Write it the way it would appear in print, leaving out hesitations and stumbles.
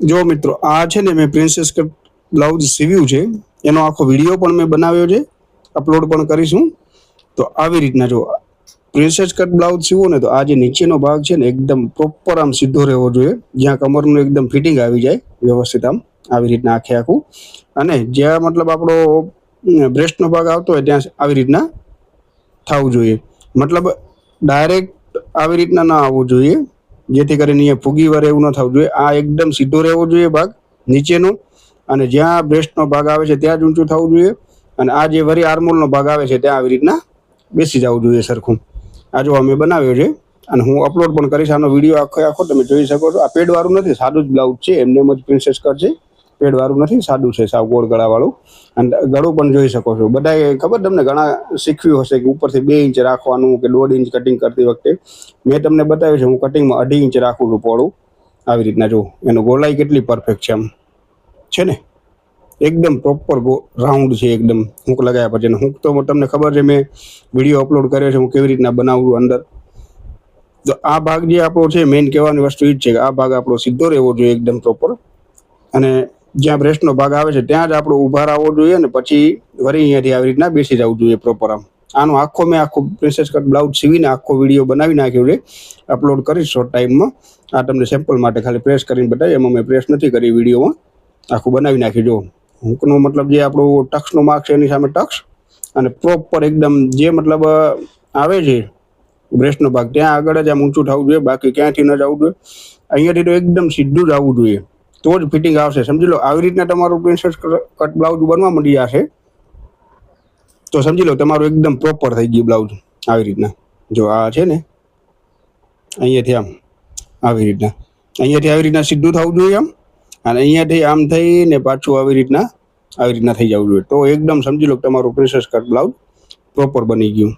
જો મિત્રો આ છે ને મેં પ્રિન્સેસ કટ બ્લાઉઝ સીવ્યું છે, એનો આખો વિડીયો પણ મેં બનાવ્યો છે, અપલોડ પણ કરીશું. તો આવી રીતના જો પ્રિન્સેસ કટ બ્લાઉઝ સીવો ને તો આ જે નીચેનો ભાગ છે ને એકદમ પ્રોપર આમ સીધો રહેવો જોઈએ, જ્યાં કમરનું એકદમ ફિટિંગ આવી જાય વ્યવસ્થિત આમ આવી રીતના આખે આખું. અને જ્યાં મતલબ આપણો બ્રેસ્ટનો ભાગ આવતો હોય ત્યાં આવી રીતના થવું જોઈએ. મતલબ ડાયરેક્ટ આવી રીતના ના આવવું જોઈએ, જેથી કરીને અહીંયા ફૂગી વરે એવું ન થવું જોઈએ. આ એકદમ સીધો રહેવો જોઈએ ભાગ નીચેનો, અને જ્યાં બ્રેસ્ટનો ભાગ આવે છે ત્યાં જ ઊંચું થવું જોઈએ. અને આ જે વરી આર્મોલનો ભાગ આવે છે ત્યાં આવી રીતના બેસી જવું જોઈએ સરખું. આ જો અમે બનાવ્યો છે અને હું અપલોડ પણ કરીશ. આનો વિડીયો આખો તમે જોઈ શકો છો. આ પેડવાળું નથી, સાદું જ બ્લાઉઝ છે, એમને એમ જ પ્રિન્સેસ કટ છે, પેડવાળું નથી, સાદું છે, સાવ ગોળ ગળાવાળું. અને ગળું પણ જોઈ શકો છો. બધાએ ખબર તમને ઘણા શીખ્યું હશે કે ઉપરથી 2 ઇંચ રાખવાનું કે 1.5 ઇંચ કટિંગ કરતી વખતે. મેં તમને બતાવ્યું છે, હું કટિંગમાં 2.5 ઇંચ રાખું છું પહોળું. આવી રીતના જો એનો ગોલાઈ કેટલી પરફેક્ટ છે, આમ છે ને એકદમ પ્રોપર રાઉન્ડ છે એકદમ. હૂક લગાવ્યા પછી હૂક તો તમને ખબર છે, મેં વિડીયો અપલોડ કર્યો છે હું કેવી રીતના બનાવું અંદર. તો આ ભાગ જે આપણો છે, મેઇન કહેવાની વસ્તુ એ જ છે કે આ ભાગ આપણો સીધો રહેવો જોઈએ એકદમ પ્રોપર. અને જ્યાં બ્રેસ્ટનો ભાગ આવે છે ત્યાં જ આપણો ઊભા આવવો જોઈએ, અને પછી વળી અહીંયાથી આવી રીતના બેસી જવું જોઈએ પ્રોપર આમ. આનો આખો મેં પ્રિન્સેસ કટ બ્લાઉઝ સીવીને આખો વિડીયો બનાવી નાખ્યો છે, અપલોડ કરીશ શોર્ટ ટાઈમમાં. આ તમને સેમ્પલ માટે ખાલી પ્રેસ કરીને બતાવી, એમાં મેં પ્રેસ નથી કરી વિડીયોમાં, આખું બનાવી નાખ્યું. જો હૂકનો મતલબ જે આપણું ટક્સનો માર્ક છે એની સામે ટક્સ, અને પ્રોપર એકદમ જે મતલબ આવે છે બ્રેસ્ટનો ભાગ ત્યાં આગળ જ આમ ઊંચું થવું જોઈએ, બાકી ક્યાંથી ન જવું જોઈએ. અહીંયાથી તો એકદમ સીધું જ આવવું જોઈએ, તો જ ફિટિંગ આવશે. સમજી લો આવી રીતના તમારું પ્રિન્સેસ કટ બ્લાઉઝ બનવા માંડી જશે તો સમજી લો તમારું એકદમ પ્રોપર થઈ ગયું બ્લાઉઝ. આવી રીતના જો આ છે ને અહીંયાથી આમ આવી રીતના, અહીંયાથી આવી રીતના સીધું થવું જોઈએ આમ, અને અહીંયાથી આમ થઈને પાછું આવી રીતના થઈ જવું જોઈએ. તો એકદમ સમજી લો તમારું પ્રિન્સેસ કટ બ્લાઉઝ પ્રોપર બની ગયું.